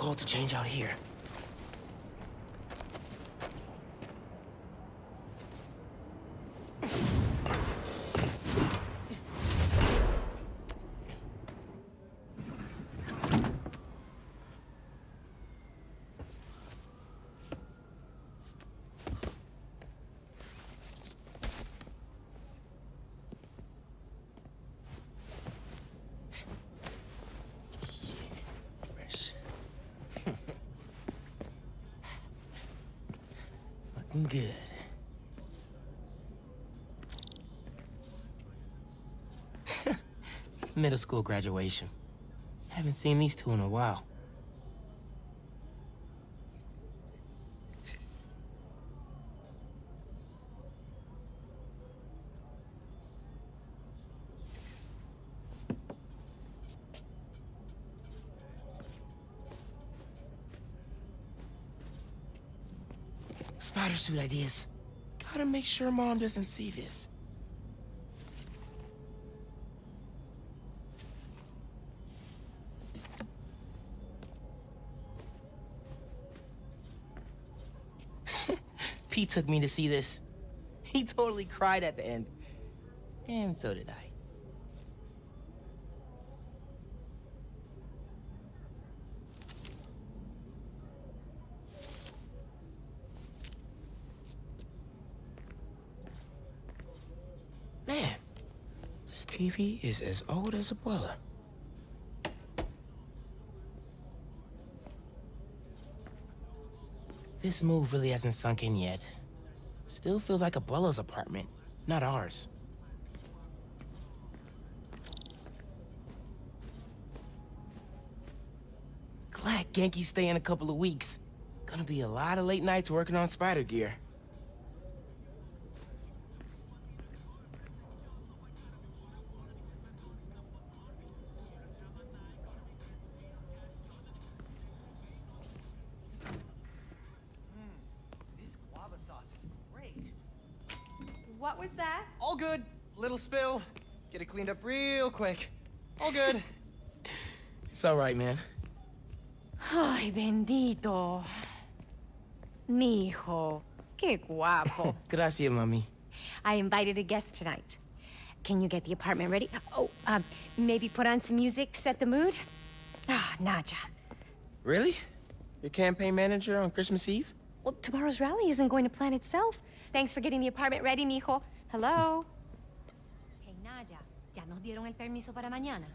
cold to change out here. Looking good. Middle school graduation. Haven't seen these two in a while. Spider suit ideas. Gotta make sure Mom doesn't see this. Pete took me to see this. He totally cried at the end. And so did I. Man, this TV is as old as Abuela. This move really hasn't sunk in yet. Still feels like Abuela's apartment, not ours. Glad Genki's staying a couple of weeks. Gonna be a lot of late nights working on spider gear. What was that? All good. Little spill. Get it cleaned up real quick. All good. It's all right, man. Ay, bendito. Mi hijo. Qué guapo. Gracias, mami. I invited a guest tonight. Can you get the apartment ready? Oh, maybe put on some music, set the mood? Ah, Naja. Really? Your campaign manager on Christmas Eve? Well, tomorrow's rally isn't going to plan itself. Thanks for getting the apartment ready, mijo. Hello? Hey, Naja, ¿ya nos dieron el permiso para mañana?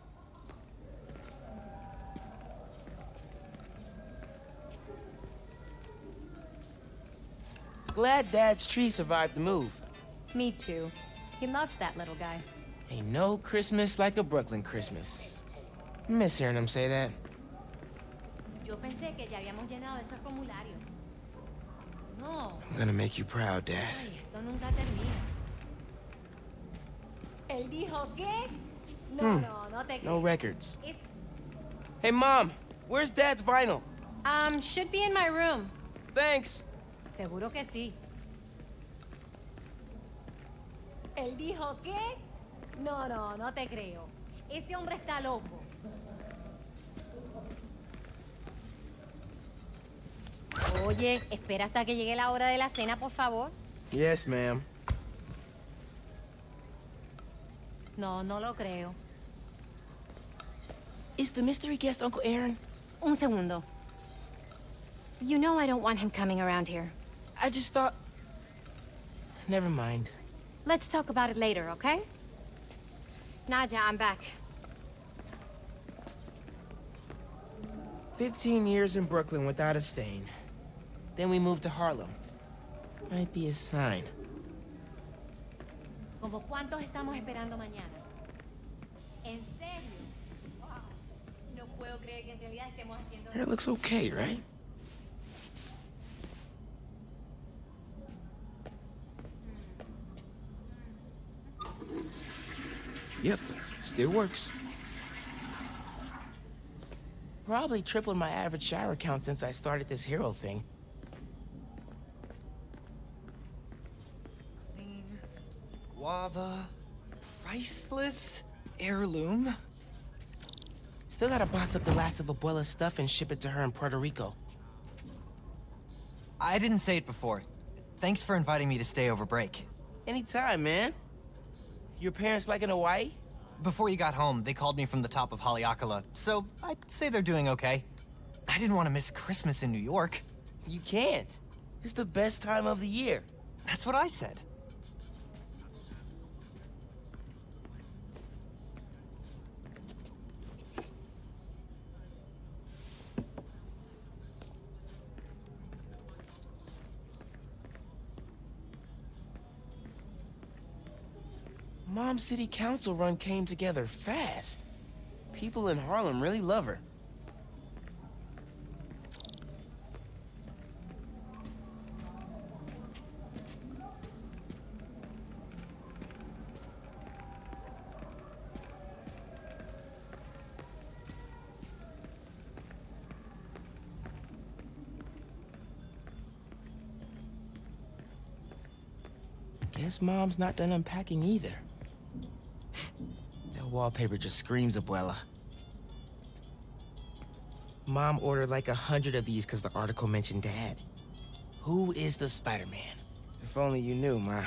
Glad Dad's tree survived the move. Me too. He loved that little guy. Ain't no Christmas like a Brooklyn Christmas. Miss hearing him say that. Yo pensé que ya habíamos llenado esos formularios. No. I'm gonna make you proud, Dad. Ay, esto nunca termina. ¿Él dijo qué? No, no te creo. No records. Hey, Mom, where's Dad's vinyl? Should be in my room. Thanks. Seguro que sí. ¿Él dijo qué? No, no te creo. Ese hombre está loco. Oye, espera hasta que llegue la hora de la cena, por favor. Yes, ma'am. No, no lo creo. Is the mystery guest Uncle Aaron? Un segundo. You know I don't want him coming around here. I just thought... Never mind. Let's talk about it later, okay? Naja, I'm back. 15 years in Brooklyn without a stain. Then we moved to Harlem. Might be a sign. ¿Como cuántos estamos esperando mañana? ¿En serio? Wow. No puedo creer que en realidad estemos haciendo... It looks okay, right? Yep, still works. Probably tripled my average shower count since I started this hero thing. Clean, guava, priceless, heirloom. Still gotta box up the last of Abuela's stuff and ship it to her in Puerto Rico. I didn't say it before. Thanks for inviting me to stay over break. Anytime, man. Your parents like in Hawaii? Before you got home, they called me from the top of Haleakala, so I'd say they're doing okay. I didn't want to miss Christmas in New York. You can't. It's the best time of the year. That's what I said. Mom's city council run came together fast. People in Harlem really love her. Guess Mom's not done unpacking either. That wallpaper just screams Abuela. Mom ordered like 100 of these because the article mentioned Dad. Who is the Spider-Man? If only you knew, Ma.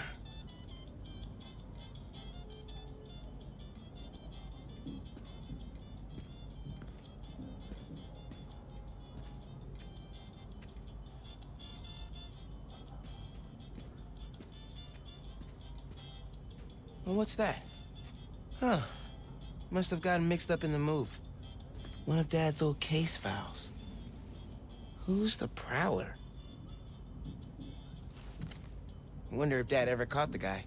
Well, what's that? Huh. Must have gotten mixed up in the move. One of Dad's old case files. Who's the Prowler? Wonder if Dad ever caught the guy.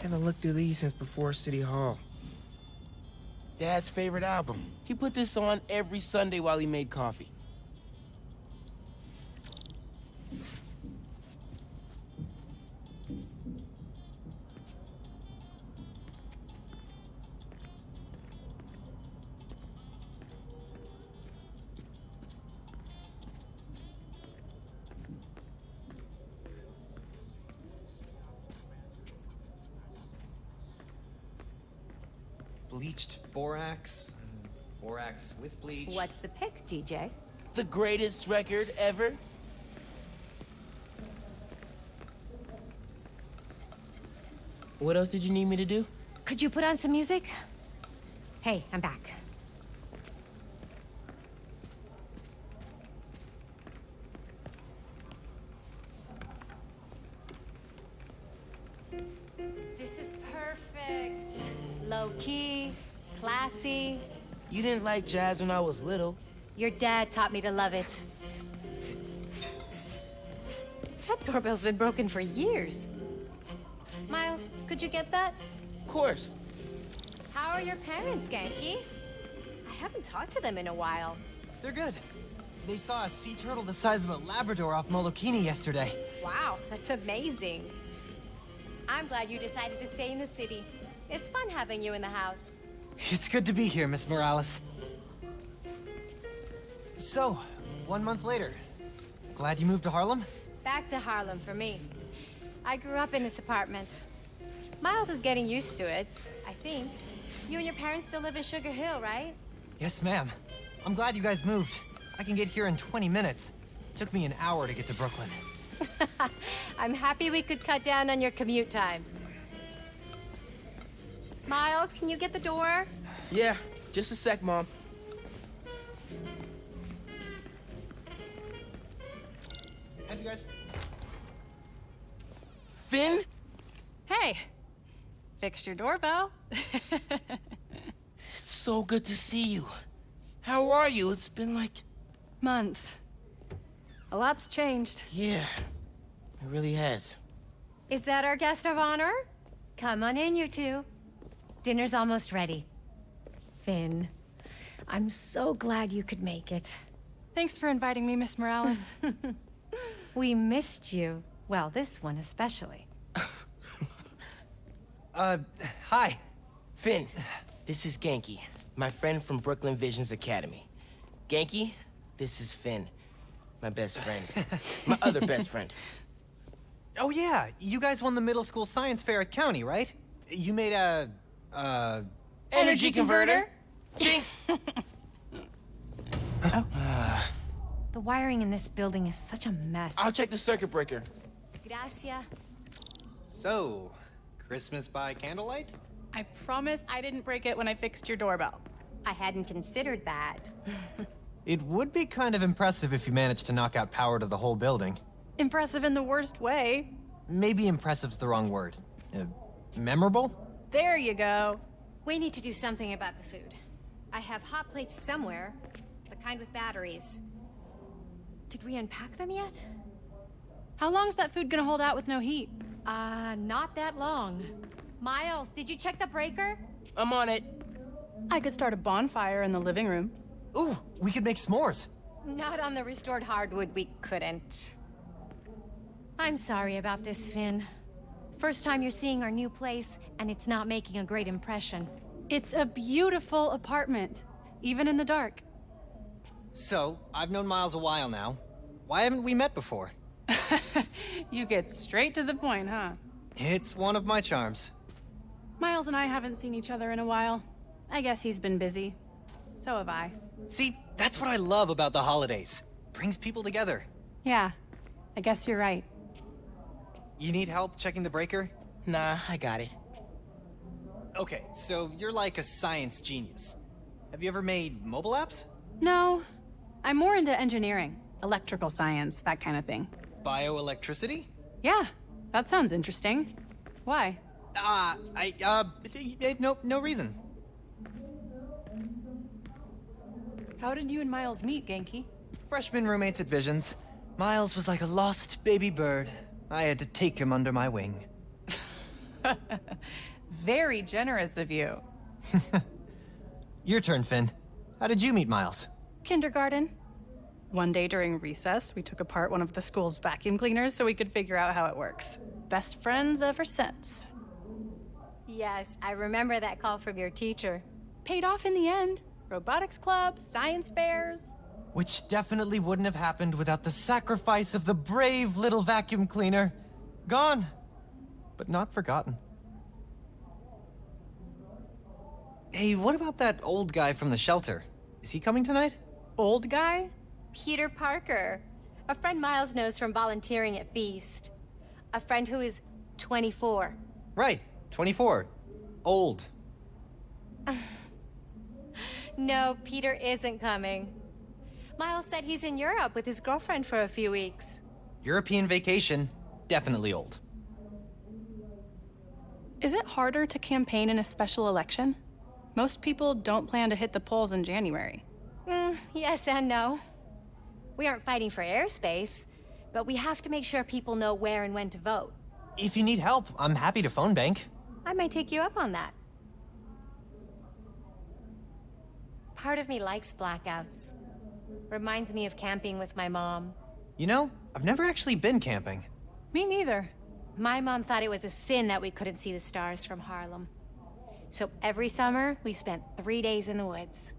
Haven't looked through these since before City Hall. Dad's favorite album. He put this on every Sunday while he made coffee. Bleached borax, borax with bleach. What's the pick, DJ? The greatest record ever? What else did you need me to do? Could you put on some music? Hey, I'm back. This is perfect. Low-key, classy. You didn't like jazz when I was little. Your dad taught me to love it. That doorbell's been broken for years. Miles, could you get that? Of course. How are your parents, Genki? I haven't talked to them in a while. They're good. They saw a sea turtle the size of a Labrador off Molokini yesterday. Wow, that's amazing. I'm glad you decided to stay in the city. It's fun having you in the house. It's good to be here, Miss Morales. So, 1 month later. Glad you moved to Harlem? Back to Harlem for me. I grew up in this apartment. Miles is getting used to it, I think. You and your parents still live in Sugar Hill, right? Yes, ma'am. I'm glad you guys moved. I can get here in 20 minutes. Took me an hour to get to Brooklyn. I'm happy we could cut down on your commute time. Miles, can you get the door? Yeah, just a sec, Mom. Have you guys... Finn? Hey, fixed your doorbell. It's so good to see you. How are you? It's been like... Months. A lot's changed. Yeah, it really has. Is that our guest of honor? Come on in, you two. Dinner's almost ready. Finn, I'm so glad you could make it. Thanks for inviting me, Miss Morales. We missed you. Well, this one especially. Hi. Finn, this is Genki, my friend from Brooklyn Visions Academy. Genki, this is Finn, my best friend. My other best friend. Oh yeah, you guys won the middle school science fair at County, right? You made a Energy converter. Jinx! The wiring in this building is such a mess. I'll check the circuit breaker. Gracias. So, Christmas by candlelight? I promise I didn't break it when I fixed your doorbell. I hadn't considered that. It would be kind of impressive if you managed to knock out power to the whole building. Impressive in the worst way. Maybe impressive's the wrong word. Memorable? There you go. We need to do something about the food. I have hot plates somewhere, the kind with batteries. Did we unpack them yet? How long's that food gonna hold out with no heat? Not that long. Miles, did you check the breaker? I'm on it. I could start a bonfire in the living room. Ooh, we could make s'mores. Not on the restored hardwood, we couldn't. I'm sorry about this, Finn. First time you're seeing our new place, and it's not making a great impression. It's a beautiful apartment, even in the dark. So, I've known Miles a while now. Why haven't we met before? You get straight to the point, huh? It's one of my charms. Miles and I haven't seen each other in a while. I guess he's been busy. So have I. See, that's what I love about the holidays. Brings people together. Yeah, I guess you're right. You need help checking the breaker? Nah, I got it. Okay, so you're like a science genius. Have you ever made mobile apps? No, I'm more into engineering, electrical science, that kind of thing. Bioelectricity? Yeah, that sounds interesting. Why? No reason. How did you and Miles meet, Genki? Freshman roommates at Visions. Miles was like a lost baby bird. I had to take him under my wing. Very generous of you. Your turn, Finn. How did you meet Miles? Kindergarten. One day during recess, we took apart one of the school's vacuum cleaners so we could figure out how it works. Best friends ever since. Yes, I remember that call from your teacher. Paid off in the end. Robotics club, science fairs. Which definitely wouldn't have happened without the sacrifice of the brave little vacuum cleaner. Gone, but not forgotten. Hey, what about that old guy from the shelter? Is he coming tonight? Old guy? Peter Parker. A friend Miles knows from volunteering at Feast. A friend who is 24. Right, 24. Old. No, Peter isn't coming. Miles said he's in Europe with his girlfriend for a few weeks. European vacation, definitely old. Is it harder to campaign in a special election? Most people don't plan to hit the polls in January. Yes and no. We aren't fighting for airspace, but we have to make sure people know where and when to vote. If you need help, I'm happy to phone bank. I might take you up on that. Part of me likes blackouts. Reminds me of camping with my mom. You know, I've never actually been camping. Me neither. My mom thought it was a sin that we couldn't see the stars from Harlem. So every summer, we spent 3 days in the woods.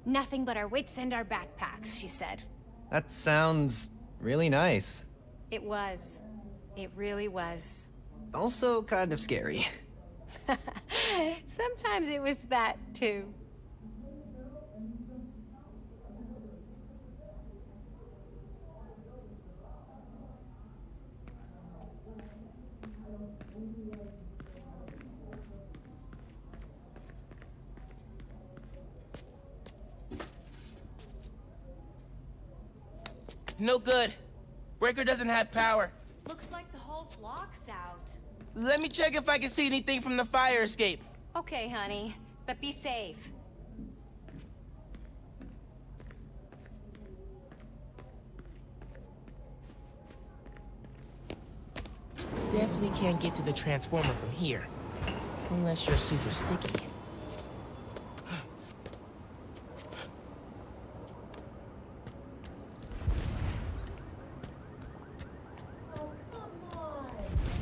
Nothing but our wits and our backpacks, she said. That sounds really nice. It was. It really was. Also kind of scary. Sometimes it was that, too. No good. Breaker doesn't have power. Looks like the whole block's out. Let me check if I can see anything from the fire escape. Okay, honey, but be safe. Definitely can't get to the transformer from here. Unless you're super sticky.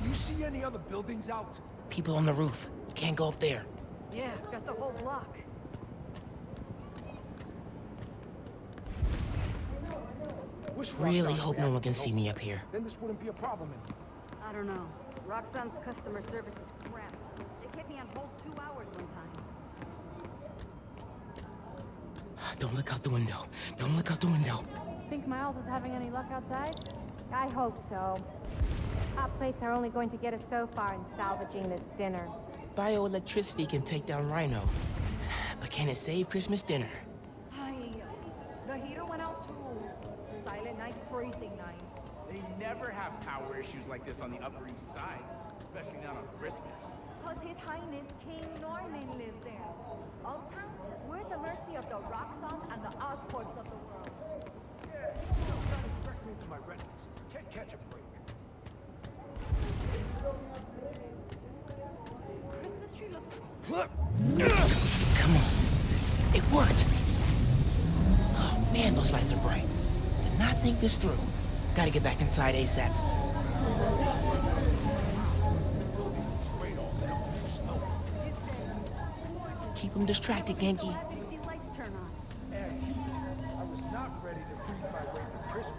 You see any other buildings out? People on the roof. Can't go up there. Yeah, got the whole block. Wish Really Roxanne's hope no one reacting can see me up here. Then this wouldn't be a problem anymore. I don't know. Roxanne's customer service is crap. They kept me can't hold 2 hours one time. Don't look out the window. Don't look out the window. Think Miles is having any luck outside? I hope so. Hot plates are only going to get us so far in salvaging this dinner. Bioelectricity can take down Rhino. But can it save Christmas dinner? Ay, the heater went out too. Silent night, freezing night. They never have power issues like this on the Upper East Side, especially not on Christmas. Cause His Highness King Norman lives there. Uptown, we're at the mercy of the Roxxons and the Oscorps of the world. Yeah, running directly into my retinas. Can't catch a break. Christmas tree looks... Come on. It worked. Oh, man, those lights are bright. Did not think this through. Gotta get back inside ASAP. Keep them distracted, Genki. These lights turn on. Hey, I was not ready to freeze my way through Christmas.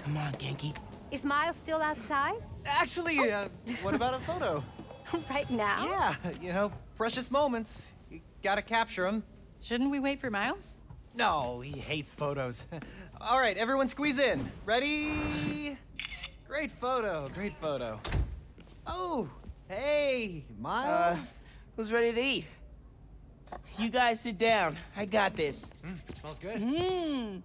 Come on, Genki. Is Miles still outside? Actually, what about a photo? Right now? Yeah, precious moments. You gotta capture them. Shouldn't we wait for Miles? No, he hates photos. All right, everyone squeeze in. Ready? Great photo, great photo. Oh, hey, Miles. Who's ready to eat? You guys sit down. I got this. Smells good.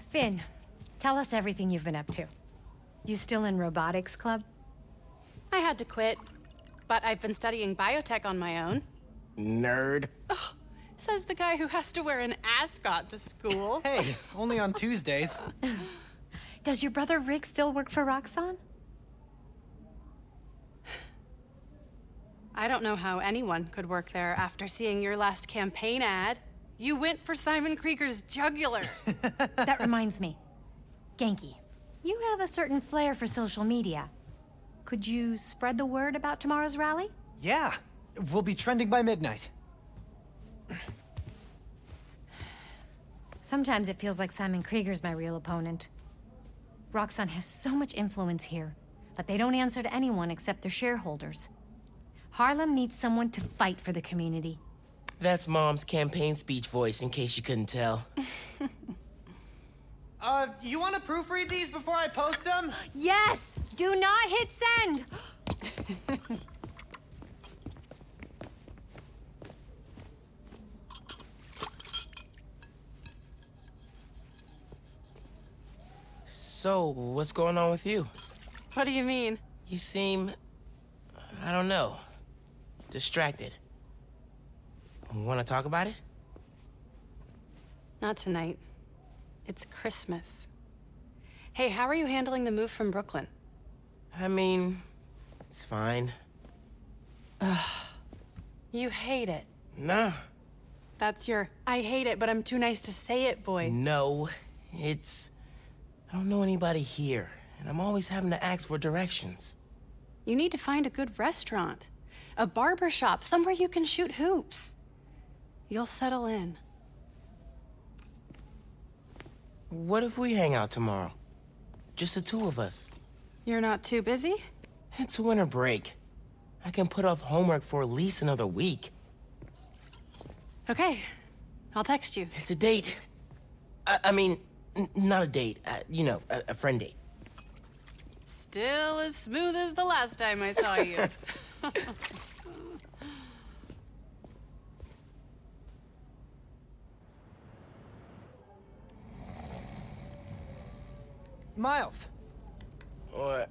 Finn, tell us everything you've been up to. You still in robotics club? I had to quit, but I've been studying biotech on my own. Nerd. Says the guy who has to wear an ascot to school. Hey, only on Tuesdays. Does your brother Rick still work for Roxxon? I don't know how anyone could work there after seeing your last campaign ad. You went for Simon Krieger's jugular. That reminds me. Genki, you have a certain flair for social media. Could you spread the word about tomorrow's rally? Yeah, we'll be trending by midnight. Sometimes it feels like Simon Krieger's my real opponent. Roxxon has so much influence here, but they don't answer to anyone except their shareholders. Harlem needs someone to fight for the community. That's Mom's campaign speech voice, in case you couldn't tell. You want to proofread these before I post them? Yes! Do not hit send! So, what's going on with you? What do you mean? You seem... I don't know. Distracted. Want to talk about it? Not tonight. It's Christmas. Hey, how are you handling the move from Brooklyn? I mean, it's fine. You hate it. Nah. That's your I hate it, but I'm too nice to say it voice. No, it's... I don't know anybody here, and I'm always having to ask for directions. You need to find a good restaurant, a barber shop, somewhere you can shoot hoops. You'll settle in. What if we hang out tomorrow? Just the two of us. You're not too busy? It's winter break. I can put off homework for at least another week. Okay, I'll text you. It's a date. I mean, not a date. You know, a friend date. Still as smooth as the last time I saw you. Miles, What?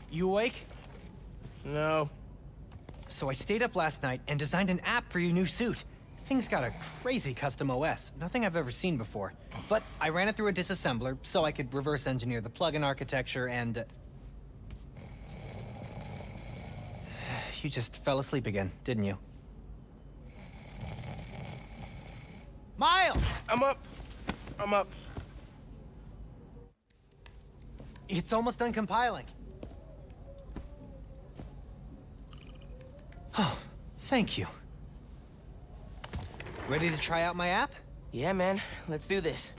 you awake? No. So I stayed up last night and designed an app for your new suit. Thing's got a crazy custom OS, nothing I've ever seen before. But I ran it through a disassembler so I could reverse engineer the plugin architecture and... You just fell asleep again, didn't you? Miles! I'm up. I'm up. It's almost done compiling. Oh, thank you. Ready to try out my app? Yeah, man. Let's do this.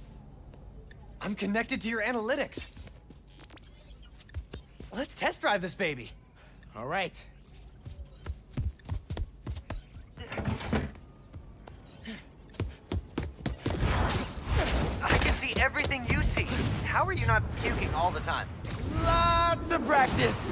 I'm connected to your analytics. Let's test drive this baby. All right. I can see everything you see. How are you not puking all the time? Lots of practice.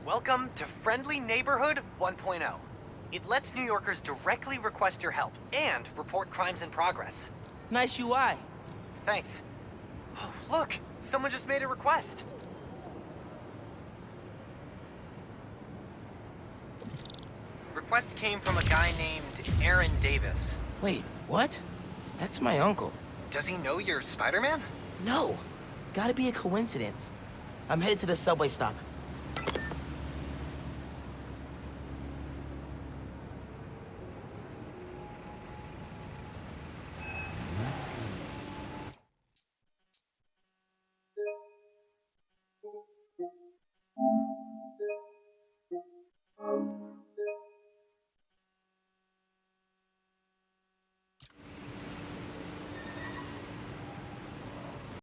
Welcome to Friendly Neighborhood 1.0. It lets New Yorkers directly request your help and report crimes in progress. Nice UI. Thanks. Oh, look! Someone just made a request. Request came from a guy named Aaron Davis. Wait, what? That's my uncle. Does he know you're Spider-Man? No. Gotta be a coincidence. I'm headed to the subway stop.